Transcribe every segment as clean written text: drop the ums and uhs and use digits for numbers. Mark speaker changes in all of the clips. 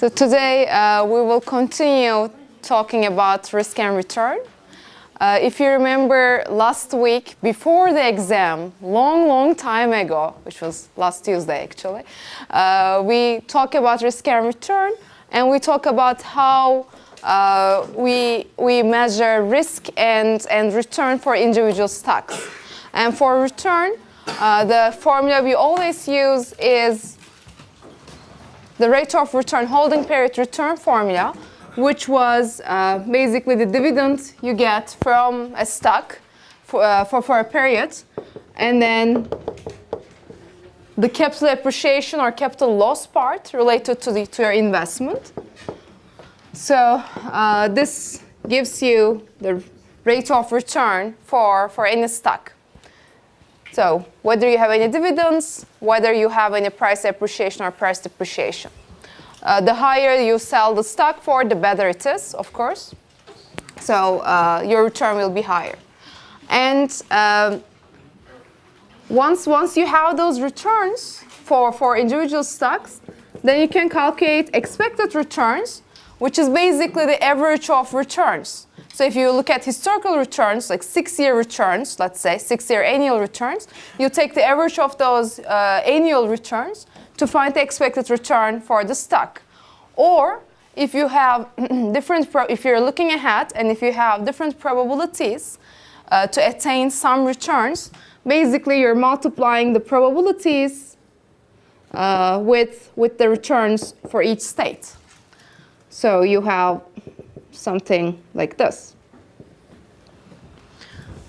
Speaker 1: So today we will continue talking about risk and return. If you remember last week, before the exam, long time ago, which was last Tuesday actually, we talked about risk and return, and we talk about how we measure risk and return for individual stocks. And for return, the formula we always use is the rate of return, holding period return formula, which was basically the dividend you get from a stock for a period, and then the capital appreciation or capital loss part related to your investment. So this gives you the rate of return for any stock. So whether you have any dividends, whether you have any price appreciation or price depreciation. The higher you sell the stock for, the better it is, of course. So your return will be higher. And once you have those returns for individual stocks, then you can calculate expected returns, which is basically the average of returns. So if you look at historical returns, like 6-year returns, let's say 6-year annual returns, you take the average of those annual returns to find the expected return for the stock. Or if you have if you're looking ahead and if you have different probabilities to attain some returns, basically you're multiplying the probabilities with the returns for each state. So you have something like this.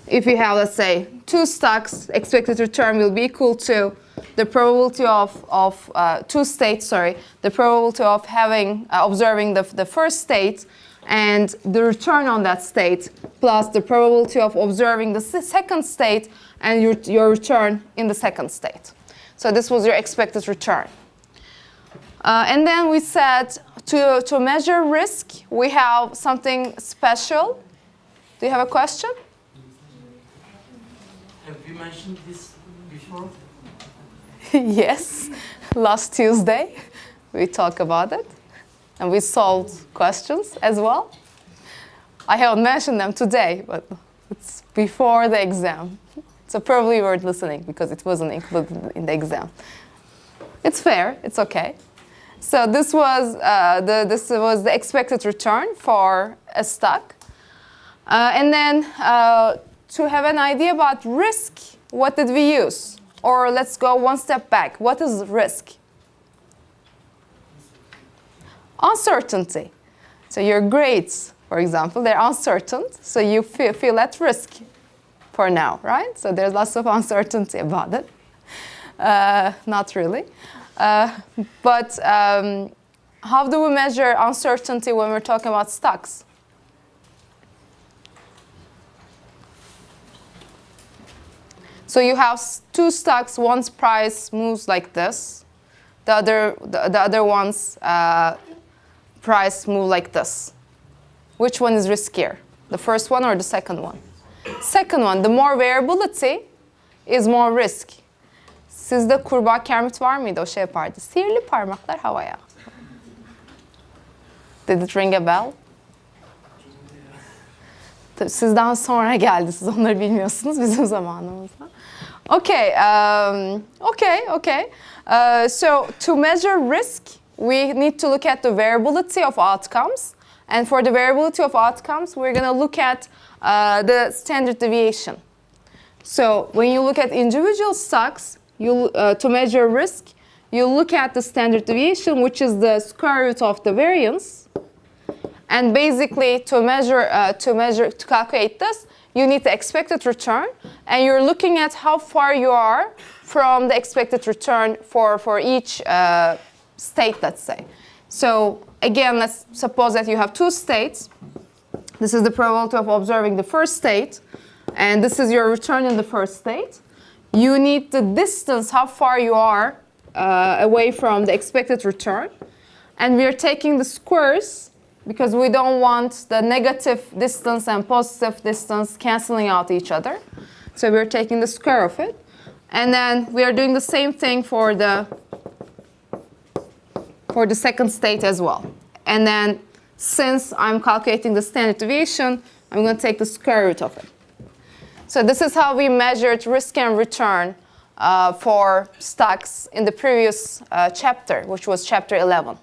Speaker 1: If you have, let's say, 2 stocks, expected return will be equal to the probability of 2 states, the probability of observing the first state and the return on that state, plus the probability of observing the second state and your return in the second state. So this was your expected return. And then we said to measure risk, we have something special. Do you have a question?
Speaker 2: Have you mentioned this before?
Speaker 1: Yes, last Tuesday we talked about it, and we solved questions as well. I haven't mentioned them today, but it's before the exam. So probably you weren't listening because it wasn't included in the exam. It's fair, it's okay. So this was the expected return for a stock. And then to have an idea about risk, what did we use? Or let's go one step back. What is risk? Uncertainty. So your grades, for example, they're uncertain, so you feel at risk for now, right? So there's lots of uncertainty about it. Not really. But how do we measure uncertainty when we're talking about stocks? So you have 2 stocks, one's price moves like this, the other one's price move like this. Which one is riskier? The first one or the second one? Second one, the more variability is more risk. Sizde kurbağa Kermit var mıydı? O şey yapardı. Sihirli parmaklar havaya. Did it ring a bell? Tabii sizden sonra geldi. Siz onları bilmiyorsunuz bizim zamanımızda. Okay. So to measure risk, we need to look at the variability of outcomes. And for the variability of outcomes, we're going to look at the standard deviation. So when you look at individual stocks, to measure risk, you look at the standard deviation, which is the square root of the variance. And basically, to calculate this, you need the expected return, and you're looking at how far you are from the expected return for each state, let's say. So again, let's suppose that you have 2 states. This is the probability of observing the first state, and this is your return in the first state. You need the distance, how far you are away from the expected return. And we are taking the squares because we don't want the negative distance and positive distance canceling out each other. So we're taking the square of it. And then we are doing the same thing for the for the second state as well. And then since I'm calculating the standard deviation, I'm going to take the square root of it. So this is how we measured risk and return for stocks in the previous chapter, which was chapter 11.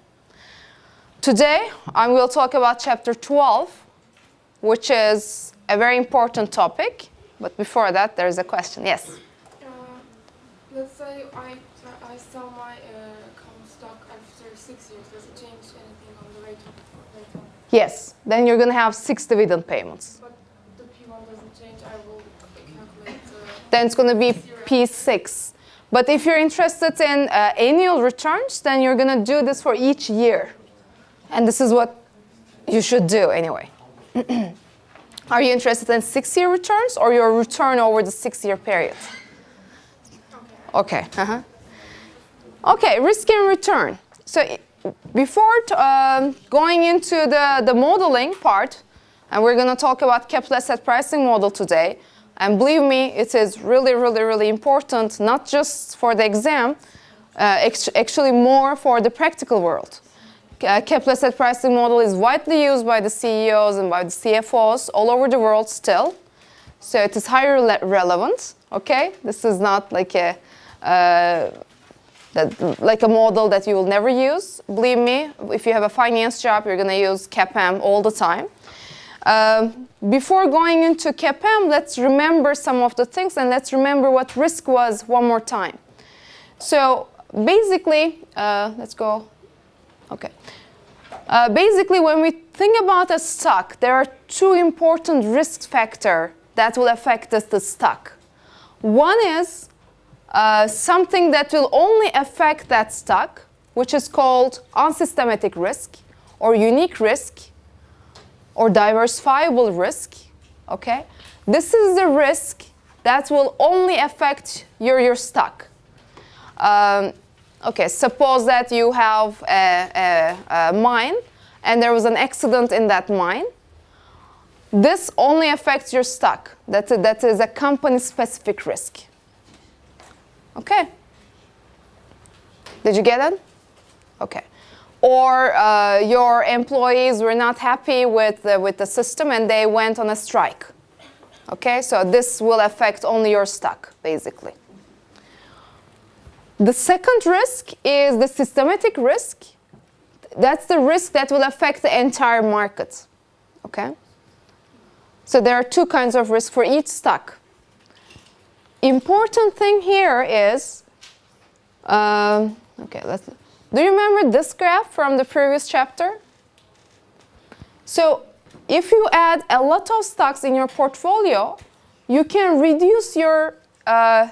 Speaker 1: Today, I will talk about chapter 12, which is a very important topic. But before that, there is a question. Yes?
Speaker 3: Let's say I sell my common stock after 6 years. Does it change anything on the rate of?
Speaker 1: Yes. Then you're going to have 6 dividend payments.
Speaker 3: But the P1 doesn't change. I will calculate.
Speaker 1: Then it's going to be P6. But if you're interested in annual returns, then you're going to do this for each year. And this is what you should do anyway. Are you interested in 6-year returns or your return over the 6-year period? Okay. Okay, risk and return. So before going into the modeling part, and we're going to talk about capital asset pricing model today, and believe me, it is really, really, really important, not just for the exam, actually more for the practical world. Capital asset pricing model is widely used by the CEOs and by the CFOs all over the world still. So it is highly relevant, okay? This is not like a model that you will never use. Believe me, if you have a finance job, you're gonna use CAPM all the time. Before going into CAPM, let's remember some of the things and let's remember what risk was one more time. So basically, let's go. Okay. Basically, when we think about a stock, there are 2 important risk factors that will affect the stock. One is something that will only affect that stock, which is called unsystematic risk, or unique risk, or diversifiable risk. Okay? This is the risk that will only affect your stock. Okay, suppose that you have a mine and there was an accident in that mine. This only affects your stock. That is a company-specific risk. Okay? Did you get it? Okay. Or your employees were not happy with the system and they went on a strike. Okay, so this will affect only your stock, basically. The second risk is the systematic risk. That's the risk that will affect the entire market. Okay? So there are 2 kinds of risk for each stock. Important thing here is, okay, do you remember this graph from the previous chapter? So if you add a lot of stocks in your portfolio, you can reduce your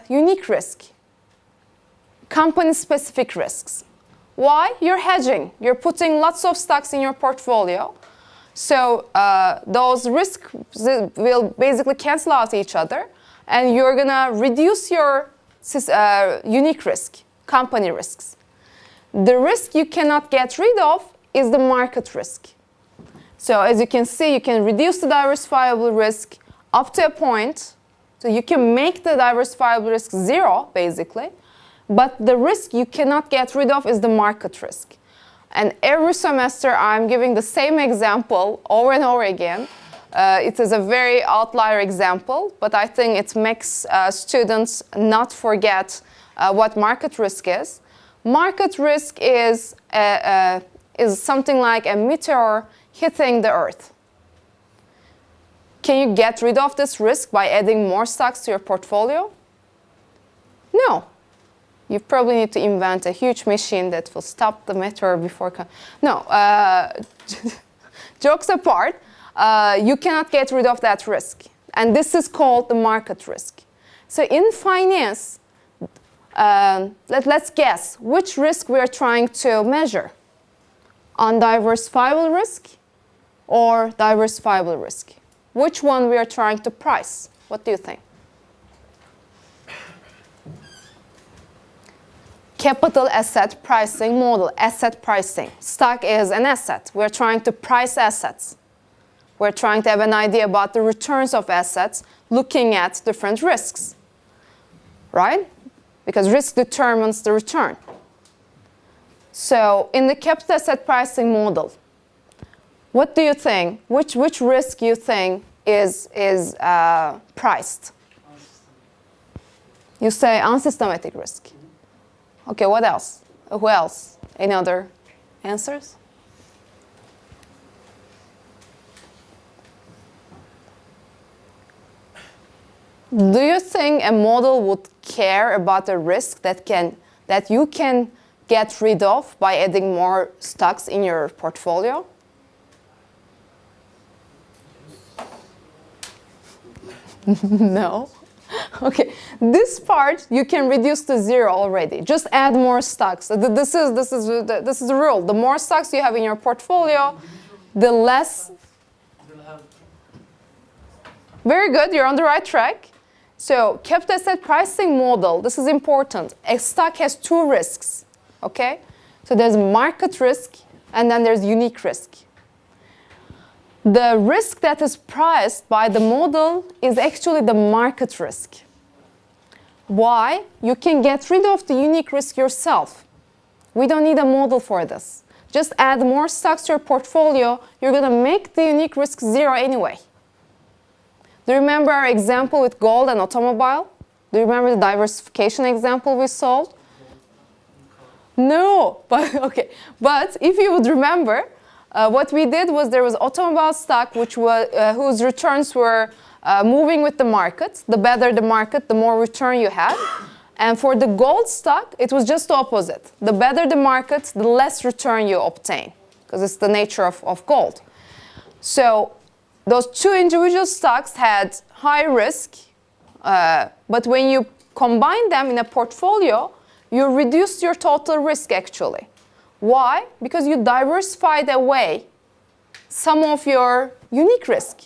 Speaker 1: unique risk. Company-specific risks. Why? You're hedging. You're putting lots of stocks in your portfolio. So those risks will basically cancel out each other, and you're going to reduce your unique risk, company risks. The risk you cannot get rid of is the market risk. So as you can see, you can reduce the diversifiable risk up to a point. So you can make the diversifiable risk 0, basically. But the risk you cannot get rid of is the market risk. And every semester, I'm giving the same example over and over again. It is a very outlier example, but I think it makes students not forget what market risk is. Market risk is something like a meteor hitting the Earth. Can you get rid of this risk by adding more stocks to your portfolio? No. You probably need to invent a huge machine that will stop the meteor before. No, jokes apart, you cannot get rid of that risk. And this is called the market risk. So in finance, let's guess which risk we are trying to measure. Undiversifiable risk or diversifiable risk? Which one we are trying to price? What do you think? Capital asset pricing model, asset pricing. Stock is an asset. We're trying to price assets. We're trying to have an idea about the returns of assets, looking at different risks, right? Because risk determines the return. So in the capital asset pricing model, what do you think? Which risk you think is priced? You say unsystematic risk. Okay, what else? Who else? Any other answers? Do you think a model would care about a risk that you can get rid of by adding more stocks in your portfolio? No. Okay, this part you can reduce to zero already. Just add more stocks. This is the rule. The more stocks you have in your portfolio, the less. Very good. You're on the right track. So, capital asset pricing model. This is important. A stock has two risks. Okay, so there's market risk and then there's unique risk. The risk that is priced by the model is actually the market risk. Why? You can get rid of the unique risk yourself. We don't need a model for this. Just add more stocks to your portfolio, you're going to make the unique risk zero anyway. Do you remember our example with gold and automobile? Do you remember the diversification example we solved? No, but okay. But if you would remember, what we did was there was automobile stock whose returns were moving with the market. The better the market, the more return you had. And for the gold stock, it was just the opposite. The better the market, the less return you obtain, because it's the nature of gold. So those two individual stocks had high risk, but when you combine them in a portfolio, you reduce your total risk actually. Why? Because you diversified away some of your unique risk.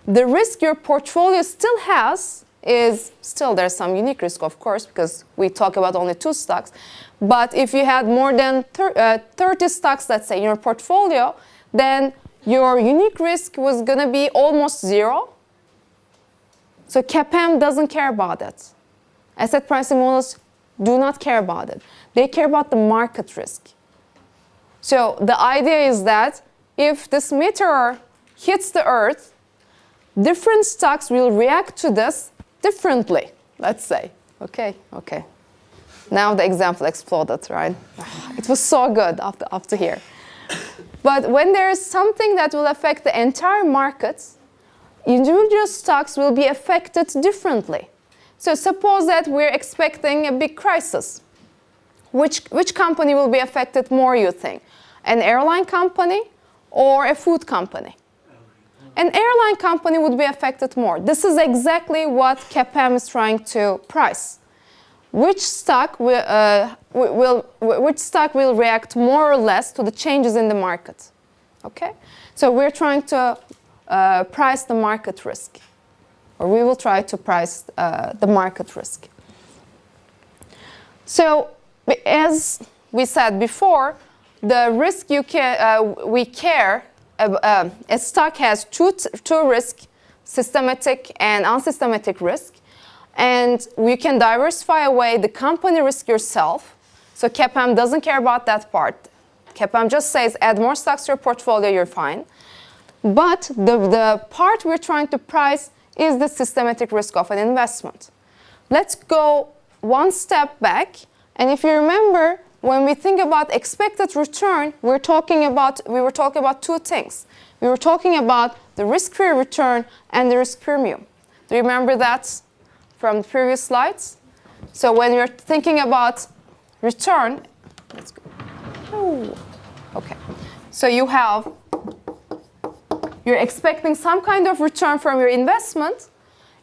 Speaker 1: The risk your portfolio still has is still there's some unique risk, of course, because we talk about only two stocks. But if you had more than 30 stocks, let's say, in your portfolio, then your unique risk was going to be almost zero. So CAPM doesn't care about it. Asset pricing models do not care about it. They care about the market risk. So the idea is that if this meteor hits the Earth, different stocks will react to this differently, let's say. Okay. Now the example exploded, right? It was so good up to here. But when there is something that will affect the entire market, individual stocks will be affected differently. So suppose that we're expecting a big crisis. Which company will be affected more, you think? An airline company or a food company? An airline company would be affected more. This is exactly what CAPM is trying to price. Which stock will react more or less to the changes in the market? Okay? So we're trying to price the market risk. Or we will try to price the market risk. So as we said before, the risk we care, a stock has two risks, systematic and unsystematic risk. And we can diversify away the company risk yourself. So CAPM doesn't care about that part. CAPM just says add more stocks to your portfolio, you're fine. But the part we're trying to price is the systematic risk of an investment. Let's go one step back. And if you remember, when we think about expected return, we were talking about two things. We were talking about the risk-free return and the risk premium. Do you remember that from the previous slides? So when you're thinking about return, let's go. Oh, okay. So you're expecting some kind of return from your investment.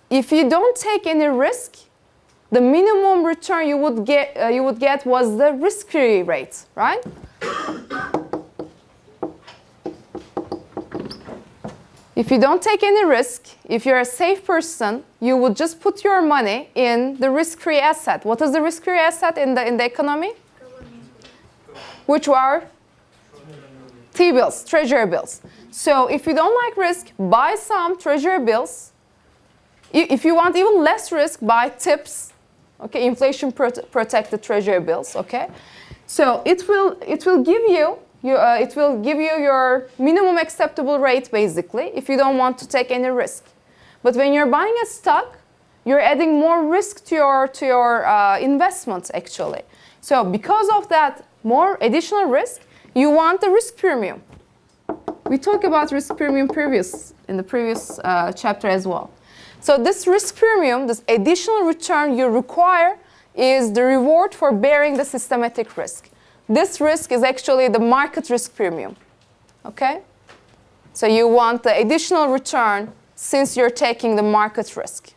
Speaker 1: If you don't take any risk, the minimum return you would get was the risk-free rate, right? If you don't take any risk, if you're a safe person, you would just put your money in the risk-free asset. What is the risk-free asset in the economy? Which are T-bills, treasury bills. So if you don't like risk, buy some treasury bills. If you want even less risk, buy TIPS, okay, inflation protected treasury bills, okay? So it will give you your minimum acceptable rate basically if you don't want to take any risk. But when you're buying a stock, you're adding more risk to your investments actually. So because of that more additional risk, you want the risk premium. We talked about risk premium in the previous chapter as well. So this risk premium, this additional return you require, is the reward for bearing the systematic risk. This risk is actually the market risk premium. Okay? So you want the additional return since you're taking the market risk.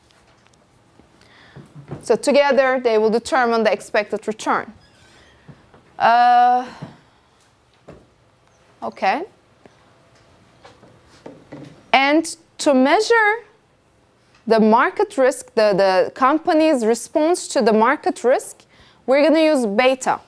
Speaker 1: So together they will determine the expected return. Okay. And to measure the market risk, the company's response to the market risk, we're going to use beta,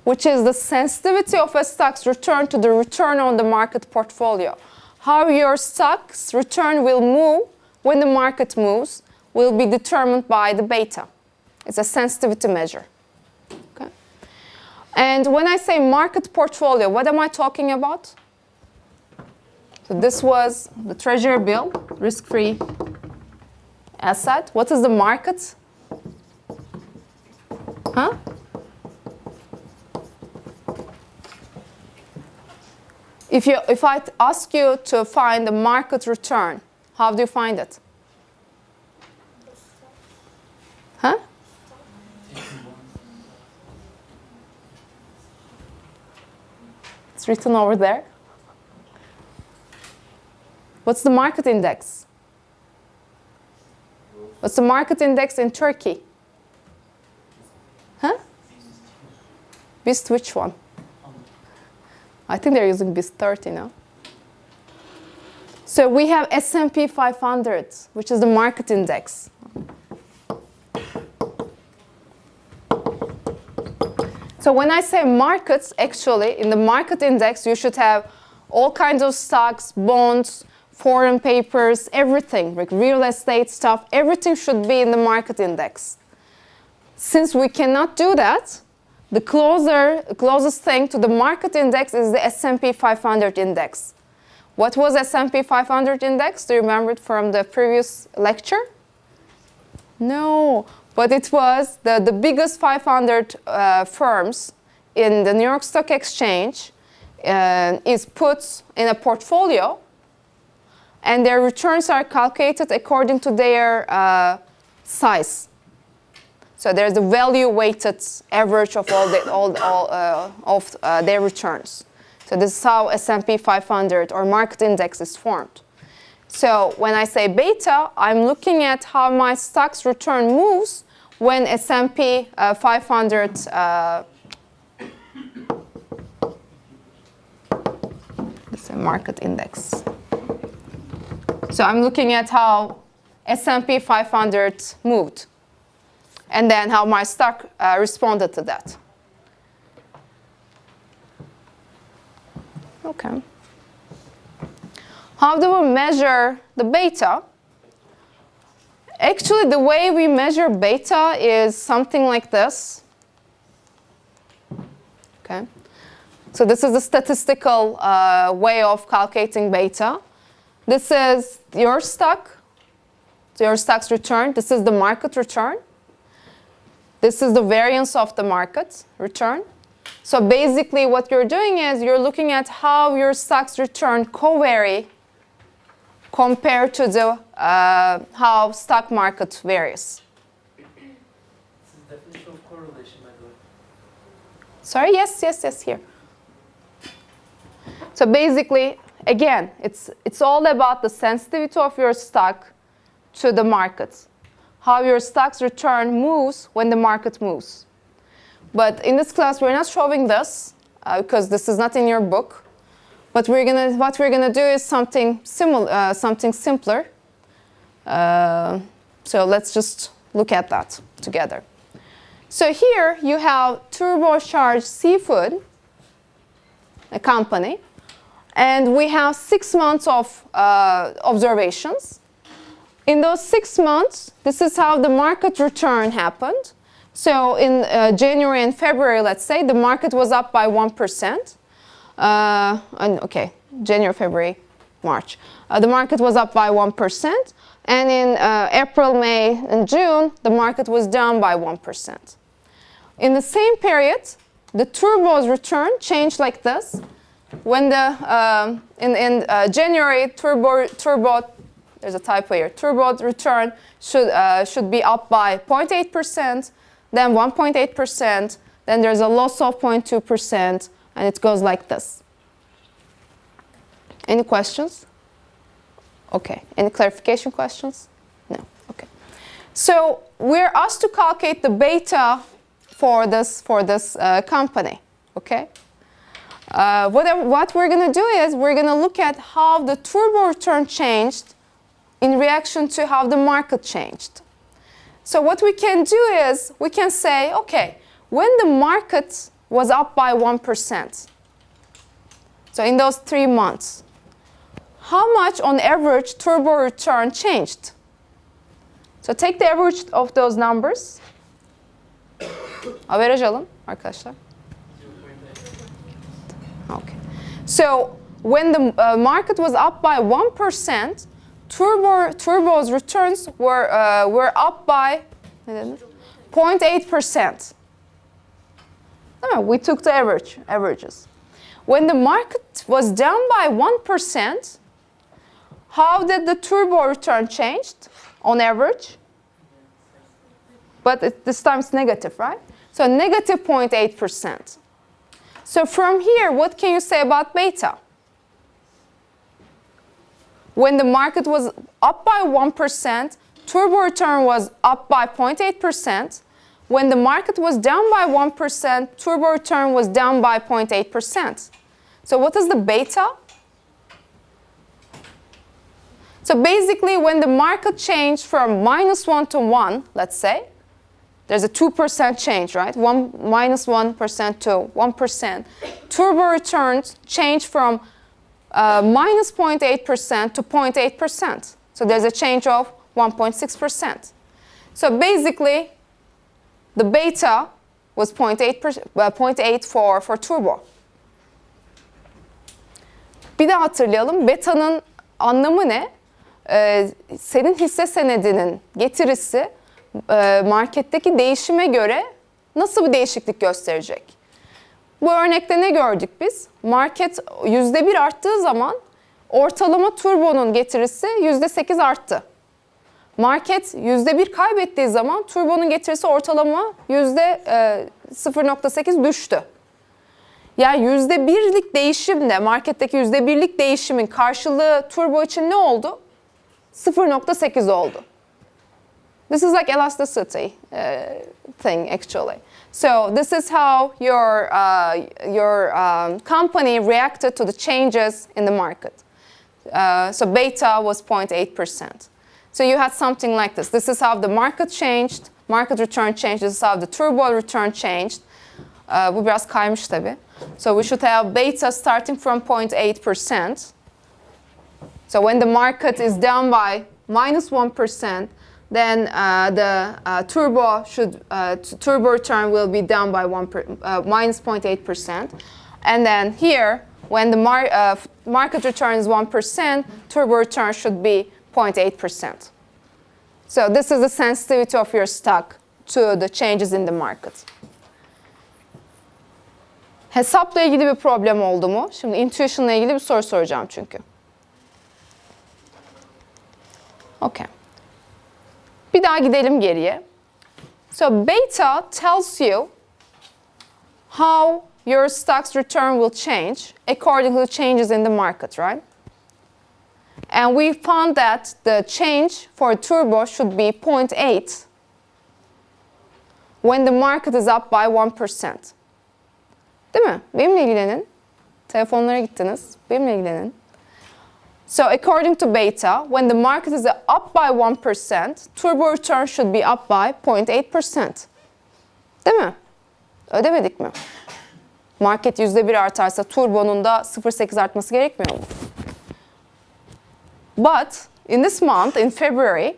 Speaker 1: which is the sensitivity of a stock's return to the return on the market portfolio. How your stock's return will move when the market moves will be determined by the beta. It's a sensitivity measure. Okay? And when I say market portfolio, what am I talking about? So this was the treasury bill, risk-free asset. What is the market? Huh? If I ask you to find the market return, how do you find it? Huh? It's written over there. What's the market index? What's the market index in Turkey? Huh? BIST which one? I think they're using BIST 30 now. So we have S&P 500, which is the market index. So when I say markets, actually, in the market index, you should have all kinds of stocks, bonds, foreign papers, everything, like real estate stuff, everything should be in the market index. Since we cannot do that, the closest thing to the market index is the S&P 500 index. What was S&P 500 index? Do you remember it from the previous lecture? No, but it was the biggest 500 firms in the New York Stock Exchange is put in a portfolio, and their returns are calculated according to their size. So there's a value-weighted average of their returns. So this is how S&P 500 or market index is formed. So when I say beta, I'm looking at how my stock's return moves when S&P 500 it's a market index. So I'm looking at how S&P 500 moved, and then how my stock responded to that. Okay. How do we measure the beta? Actually, the way we measure beta is something like this. Okay. So this is a statistical way of calculating beta. This is your stock, so your stock's return. This is the market return. This is the variance of the market return. So basically what you're doing is you're looking at how your stock's return co-vary compared to the how stock market varies.
Speaker 2: This is the definition of correlation, by the way.
Speaker 1: Sorry, yes, here. So basically, again, it's all about the sensitivity of your stock to the market. How your stock's return moves when the market moves. But in this class, we're not showing this because this is not in your book. But what we're gonna do is something similar, something simpler. So let's just look at that together. So here you have Turbocharged Seafood, a company, and we have 6 months of observations. In those 6 months, this is how the market return happened. So in January and February, let's say, the market was up by 1%. Okay, January, February, March. The market was up by 1%. And in April, May, and June, the market was down by 1%. In the same period, the turbo's return changed like this. When the in January, turbo, there's a typo here. Turbo return should be up by 0.8%, then 1.8%, then there's a loss of 0.2%, and it goes like this. Any questions? Okay. Any clarification questions? No. Okay. So we're asked to calculate the beta for this company. Okay. What we're going to do is we're going to look at how the turbo return changed in reaction to how the market changed. So what we can do is we can say, okay, when the market was up by 1%, so in those 3 months, how much on average turbo return changed? So take the average of those numbers. Averaj alın arkadaşlar. Okay. So when the market was up by 1%, turbo's returns were up by 0.8%. No, we took the averages. When the market was down by 1%, how did the turbo return changed on average? But this time it's negative, right? So negative 0.8%. So from here, what can you say about beta? When the market was up by 1%, turbo return was up by 0.8%. When the market was down by 1%, turbo return was down by 0.8%. So what is the beta? So basically, when the market changed from -1 to 1, let's say, there's a 2% change, right? -1% to 1%. Turbo returns change from minus 0.8% to 0.8%. So there's a change of 1.6%. So basically, the beta was 0.8 for turbo. Bir daha hatırlayalım. Beta'nın anlamı ne? Senin hisse senedinin getirisi marketteki değişime göre nasıl bir değişiklik gösterecek? Bu örnekte ne gördük biz? Market %1 arttığı zaman ortalama turbonun getirisi %8 arttı. Market %1 kaybettiği zaman turbonun getirisi ortalama %0.8 düştü. Yani %1'lik değişimle, marketteki %1'lik değişimin karşılığı turbo için ne oldu? 0.8 oldu. This is like elasticity thing, actually. So this is how your company reacted to the changes in the market. So beta was 0.8%. So you had something like this. This is how the market changed, market return changed. This is how the turbo return changed. Bu biraz kaymış tabii. So we should have beta starting from 0.8%. So when the market is down by -1%, then the turbo return will be down by minus 0.8%. And then here, when the market return is 1%, turbo return should be 0.8%. So this is the sensitivity of your stock to the changes in the market. Hesapla ilgili bir problem oldu mu? Şimdi intuition'la ilgili bir soru soracağım çünkü. Okay. Bir daha gidelim geriye. So beta tells you how your stock's return will change according to the changes in the market, right? And we found that the change for turbo should be 0.8 when the market is up by 1%. Değil mi? Benimle ilgilenin. Telefonlara gittiniz. Benimle ilgilenin. So according to beta, when the market is up by 1%, turbo return should be up by 0.8%. Değil mi? Ödemedik mi? Market %1 artarsa turbonun da 0.8 artması gerekmiyor mu? But in this month, in February,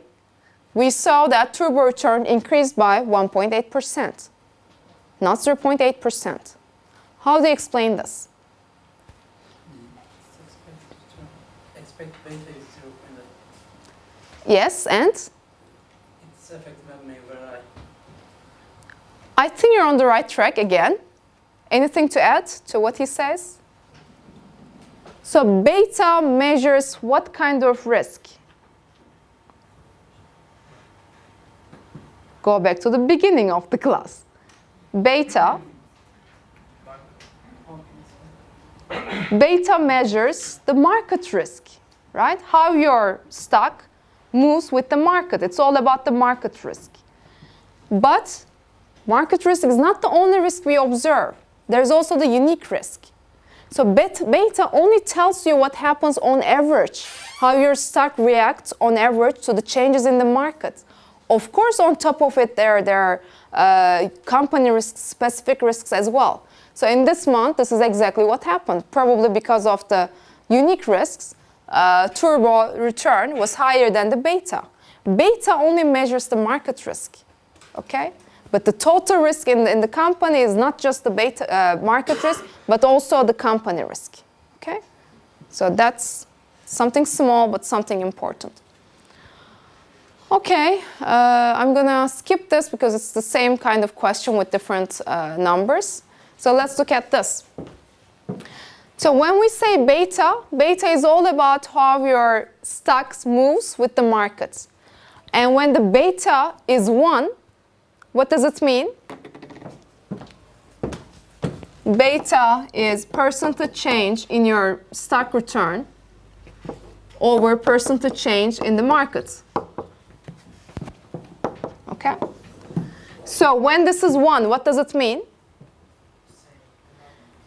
Speaker 1: we saw that turbo return increased by 1.8%, not 0.8%. How do you explain this?
Speaker 2: Expect beta is 0.8.
Speaker 1: Yes, and?
Speaker 2: Its effect may vary.
Speaker 1: I think you're on the right track again. Anything to add to what he says? So beta measures what kind of risk? Go back to the beginning of the class. Beta measures the market risk, right? How your stock moves with the market. It's all about the market risk. But market risk is not the only risk we observe. There's also the unique risk. So beta only tells you what happens on average, how your stock reacts on average to the changes in the market. Of course, on top of it, there are company risks, specific risks as well. So in this month, this is exactly what happened. Probably because of the unique risks, turbo return was higher than the beta. Beta only measures the market risk, okay? But the total risk in the company is not just the beta market risk, but also the company risk, okay? So that's something small, but something important. Okay, I'm gonna skip this because it's the same kind of question with different numbers. So let's look at this. So when we say beta, beta is all about how your stocks moves with the market. And when the beta is 1, what does it mean? Beta is percentage change in your stock return over percentage change in the market. Okay? So when this is 1, what does it mean?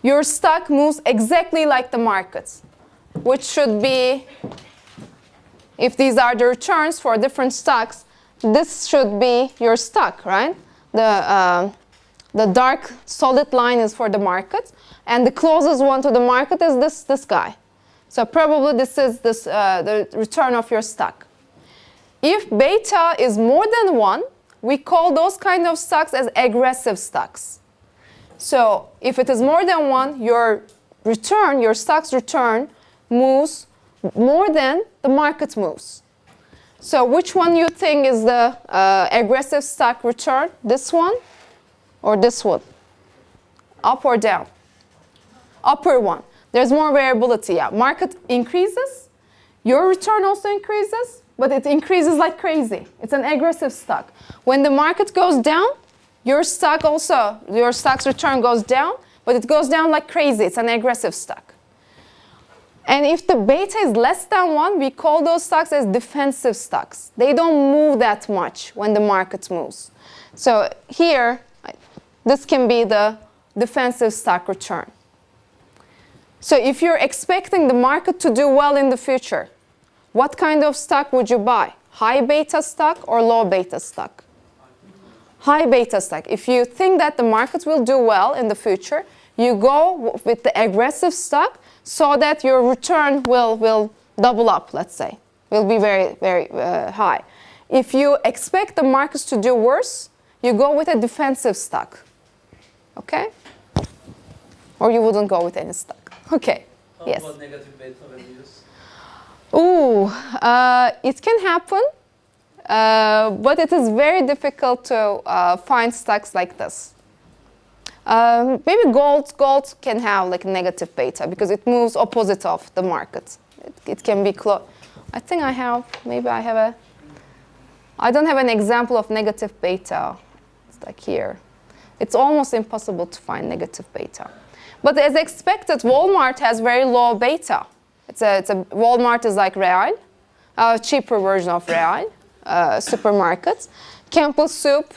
Speaker 1: Your stock moves exactly like the market, which should be, if these are the returns for different stocks, this should be your stock, right? The dark solid line is for the market, and the closest one to the market is this guy. So probably this is the return of your stock. If beta is more than 1, we call those kind of stocks as aggressive stocks. So if it is more than 1, your return, your stock's return, moves more than the market moves. So which one you think is the aggressive stock return? This one or this one? Up or down? Upper one. There's more variability. Yeah. Market increases, your return also increases, but it increases like crazy. It's an aggressive stock. When the market goes down, your stock's return goes down, but it goes down like crazy. It's an aggressive stock. And if the beta is less than 1, we call those stocks as defensive stocks. They don't move that much when the market moves. So here, this can be the defensive stock return. So if you're expecting the market to do well in the future, what kind of stock would you buy? High beta stock or low beta stock? High beta stock. If you think that the market will do well in the future, you go with the aggressive stock so that your return will double up, let's say. Will be very, very high. If you expect the markets to do worse, you go with a defensive stock. Okay? Or you wouldn't go with any stock. Okay.
Speaker 2: How
Speaker 1: Yes.
Speaker 2: about negative beta values?
Speaker 1: Ooh, it can happen. But it is very difficult to find stocks like this. Maybe gold can have like negative beta because it moves opposite of the market. It can be close. I think I don't have an example of negative beta. It's like here. It's almost impossible to find negative beta. But as expected, Walmart has very low beta. Walmart is like Real, a cheaper version of Real. Supermarkets. Campbell Soup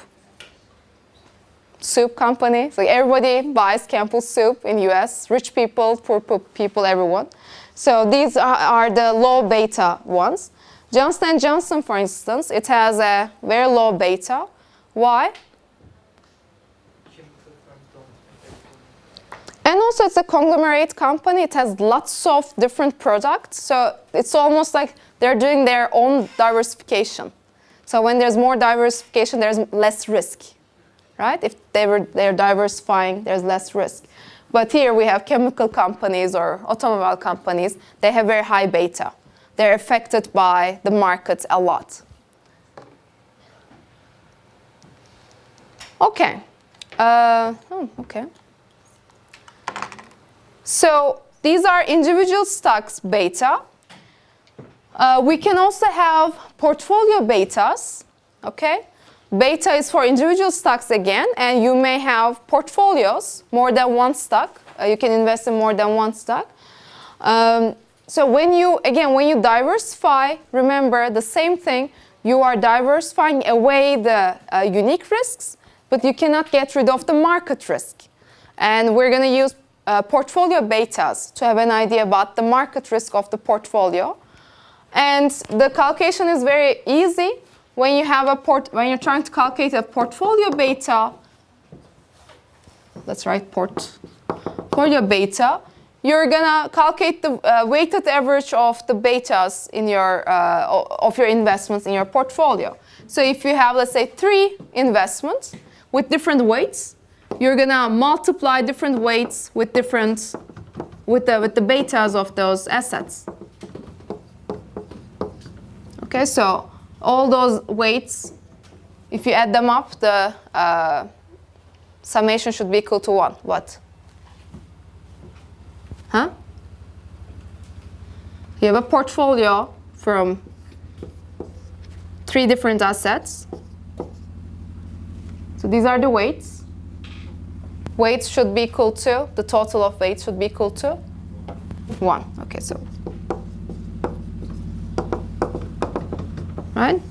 Speaker 1: company. So everybody buys Campbell Soup in US. Rich people, poor people, everyone. So these are the low beta ones. Johnson & Johnson, for instance, it has a very low beta. Why? And also it's a conglomerate company. It has lots of different products. So it's almost like they're doing their own diversification. So when there's more diversification, there's less risk, right? If they're diversifying, there's less risk. But here we have chemical companies or automobile companies. They have very high beta. They're affected by the market a lot. Okay. Okay. So these are individual stocks beta. We can also have portfolio betas, okay? Beta is for individual stocks again, and you may have portfolios, more than one stock. You can invest in more than one stock. So when you diversify, remember the same thing, you are diversifying away the unique risks, but you cannot get rid of the market risk. And we're gonna use portfolio betas to have an idea about the market risk of the portfolio. And the calculation is very easy. When you have when you're trying to calculate a portfolio beta, let's write portfolio beta. You're gonna calculate the weighted average of the betas in your of your investments in your portfolio. So if you have, let's say, 3 investments with different weights, you're gonna multiply different weights with the betas of those assets. Okay, so all those weights, if you add them up, the summation should be equal to 1. What? Huh? You have a portfolio from 3 different assets. So these are the weights. Weights should be equal to, the total of weights should be equal to 1. Okay, so. Right?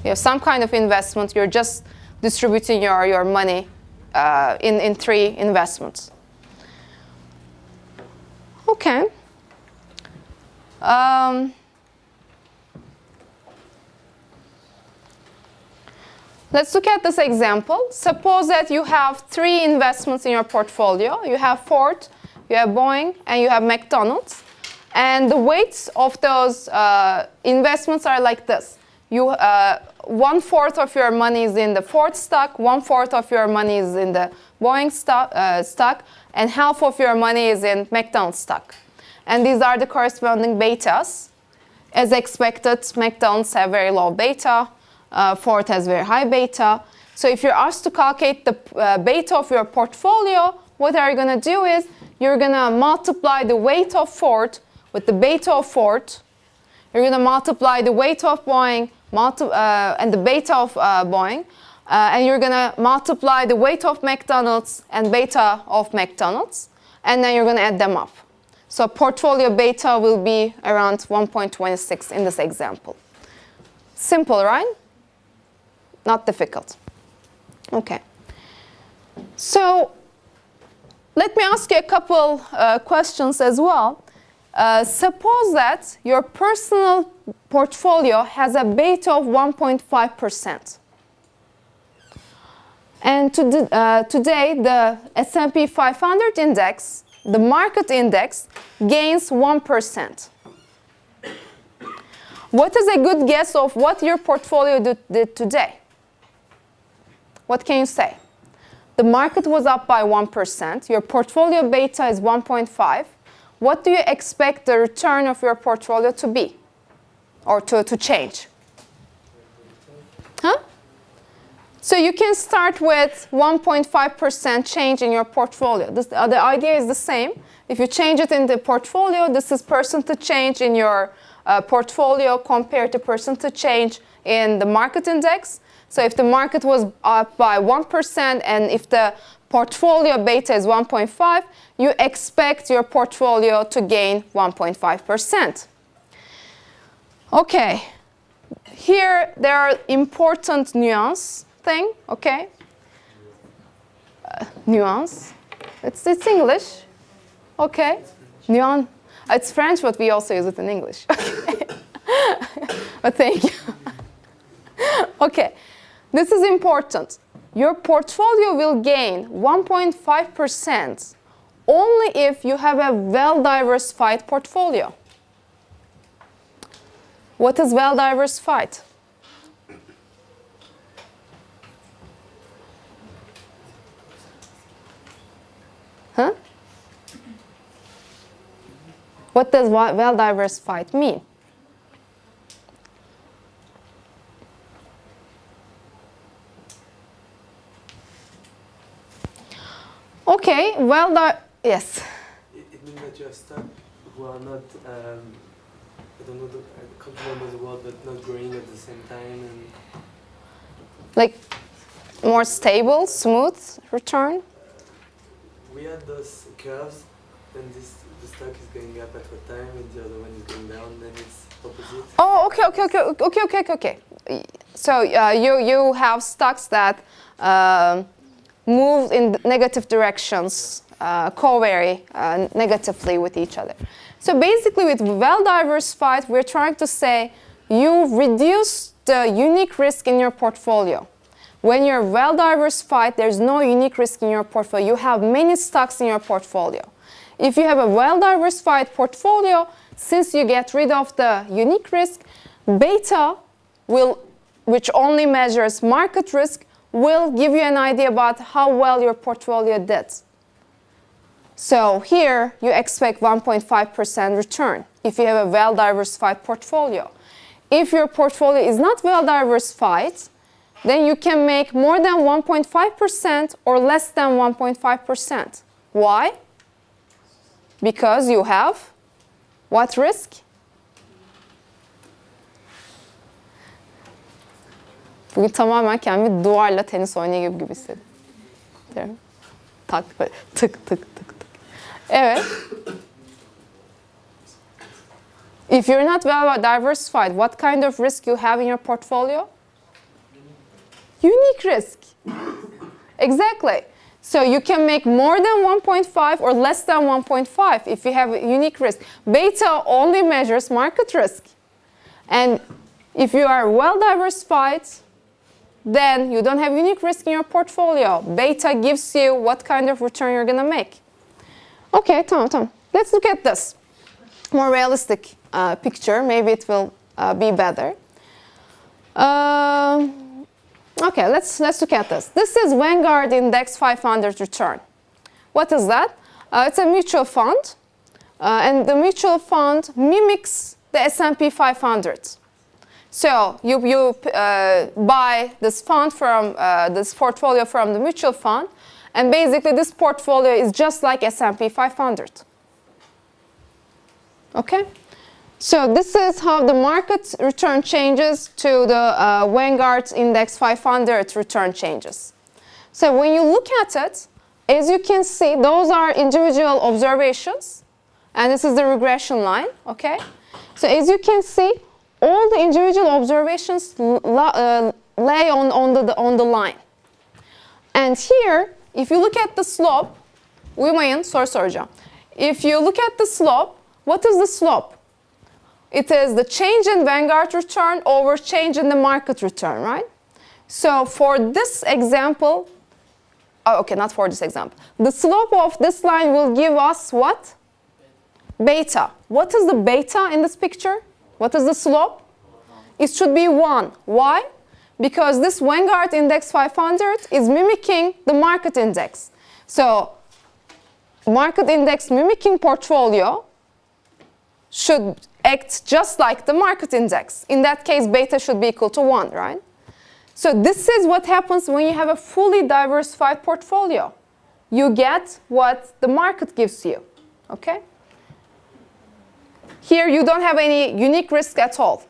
Speaker 1: You have some kind of investment, you're just distributing your money in 3 investments. Okay. Let's look at this example. Suppose that you have 3 investments in your portfolio. You have Ford, you have Boeing, and you have McDonald's. And the weights of those investments are like this. 1/4 of your money is in the Ford stock, 1/4 of your money is in the Boeing stock, and half of your money is in McDonald's stock. And these are the corresponding betas. As expected, McDonald's have very low beta, Ford has very high beta. So if you're asked to calculate the beta of your portfolio, what are you going to do is you're going to multiply the weight of Ford with the beta of Ford. You're going to multiply the weight of Boeing and the beta of Boeing. And you're going to multiply the weight of McDonald's and beta of McDonald's. And then you're going to add them up. So portfolio beta will be around 1.26 in this example. Simple, right? Not difficult. Okay. So let me ask you a couple questions as well. Suppose that your personal portfolio has a beta of 1.5%. And today, the S&P 500 index, the market index, gains 1%. What is a good guess of what your portfolio did today? What can you say? The market was up by 1%. Your portfolio beta is 1.5. What do you expect the return of your portfolio to be? Or to change? Huh? So you can start with 1.5% change in your portfolio. The idea is the same. If you change it in the portfolio, this is percentage change in your portfolio compared to percentage change in the market index. So if the market was up by 1% and if the portfolio beta is 1.5, you expect your portfolio to gain 1.5%. Okay, here there are important nuance thing, okay? Nuance, it's English, okay? Nuance, it's French, but we also use it in English. Okay. But thank you. Okay, this is important. Your portfolio will gain 1.5% only if you have a well-diversified portfolio. What is well-diversified? Huh? What does well-diversified mean? Okay, yes.
Speaker 2: It means that you have stock who are not, I don't know, I can't remember the word, but not growing at the same time. And
Speaker 1: Like more stable, smooth return?
Speaker 2: we had those curves, and the stock is going up at one time, and the other one is going down, then it's opposite.
Speaker 1: Oh, okay. So you have stocks that move in negative directions, co-vary negatively with each other. So basically with well-diversified, we're trying to say you reduce the unique risk in your portfolio. When you're well-diversified, there's no unique risk in your portfolio. You have many stocks in your portfolio. If you have a well-diversified portfolio, since you get rid of the unique risk, beta will, which only measures market risk, will give you an idea about how well your portfolio did. So here you expect 1.5% return if you have a well-diversified portfolio. If your portfolio is not well-diversified, then you can make more than 1.5% or less than 1.5%. Why? Because you have what risk? Bugün tamamen kendimi duvarla tenis oynuyor gibi hissediyorum. Tak, tık tık tık tık. Evet. If you're not well diversified, what kind of risk you have in your portfolio? Unique risk. Exactly. So you can make more than 1.5 or less than 1.5 if you have a unique risk. Beta only measures market risk. And if you are well diversified, then you don't have unique risk in your portfolio. Beta gives you what kind of return you're going to make. Okay, tamam. Let's look at this. More realistic picture. Maybe it will be better. Okay, let's look at this. This is Vanguard Index 500 return. What is that? It's a mutual fund. And the mutual fund mimics the S&P 500. So you buy this fund from this portfolio from the mutual fund, and basically this portfolio is just like S&P 500. Okay? So this is how the market return changes to the Vanguard Index 500 return changes. So when you look at it, as you can see, those are individual observations, and this is the regression line. Okay? So as you can see, all the individual observations lay on the line. And here, if you look at the slope, uyumayın, soru soracağım. If you look at the slope, what is the slope? It is the change in Vanguard return over change in the market return, right? So for this example, not for this example. The slope of this line will give us what? Beta. What is the beta in this picture? What is the slope? It should be 1. Why? Because this Vanguard Index 500 is mimicking the market index. So market index mimicking portfolio should act just like the market index. In that case, beta should be equal to 1, right? So this is what happens when you have a fully diversified portfolio. You get what the market gives you, okay? Here you don't have any unique risk at all.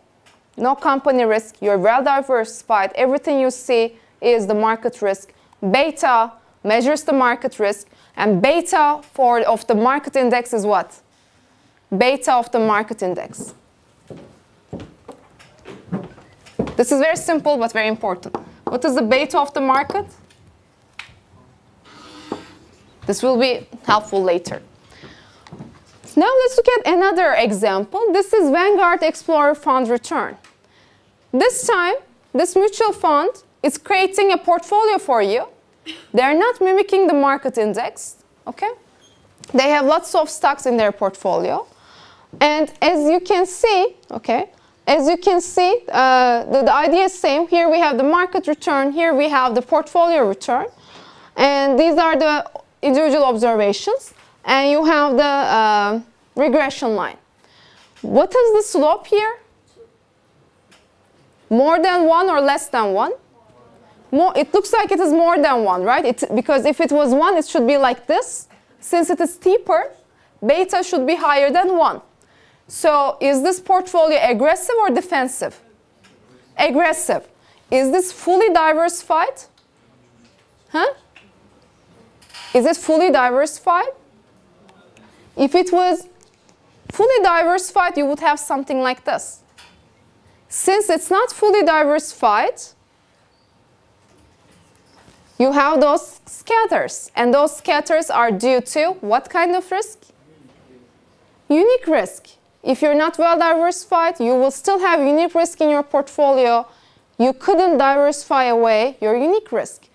Speaker 1: No company risk, you're well diversified. Everything you see is the market risk. Beta measures the market risk, and beta of the market index is what? Beta of the market index. This is very simple but very important. What is the beta of the market? This will be helpful later. Now let's look at another example. This is Vanguard Explorer Fund return. This time, this mutual fund is creating a portfolio for you. They're not mimicking the market index, okay? They have lots of stocks in their portfolio. And as you can see, the idea is same. Here we have the market return. Here we have the portfolio return. And these are the individual observations, and you have the regression line. What is the slope here? More than 1 or less than 1? More, it looks like it is more than 1, right? Because if it was 1, it should be like this. Since it is steeper, beta should be higher than 1. So is this portfolio aggressive or defensive? Aggressive. Is this fully diversified? Huh? Is it fully diversified? If it was fully diversified, you would have something like this. Since it's not fully diversified, you have those scatters. And those scatters are due to what kind of risk? Unique risk. If you're not well diversified, you will still have unique risk in your portfolio. You couldn't diversify away your unique risk.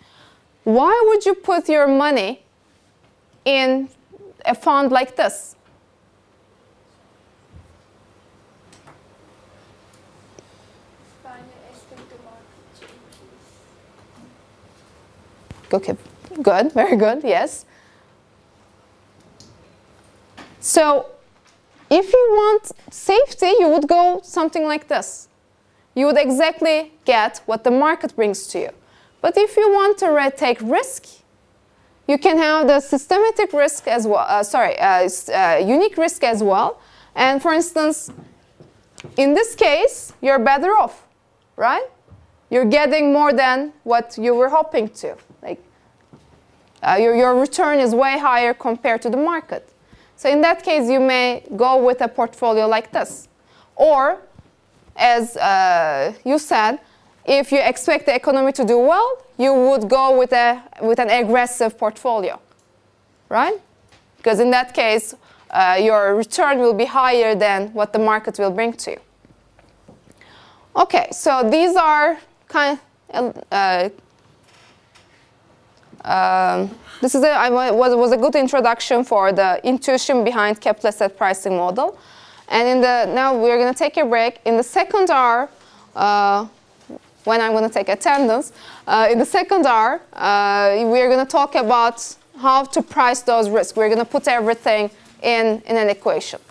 Speaker 1: Why would you put your money in a fund like this? Okay, good, very good, yes. So, if you want safety, you would go something like this. You would exactly get what the market brings to you. But if you want to take risk, you can have the systematic risk as well, unique risk as well. And for instance, in this case, you're better off, right? You're getting more than what you were hoping to. Like, your return is way higher compared to the market. So in that case, you may go with a portfolio like this. Or, as you said, if you expect the economy to do well, you would go with an aggressive portfolio, right? Because in that case, your return will be higher than what the market will bring to you. Okay, so these are this was a good introduction for the intuition behind capital asset pricing model. And now we're going to take a break. In the second hour, when I'm going to take attendance, in the second hour, we're going to talk about how to price those risks. We're going to put everything in an equation.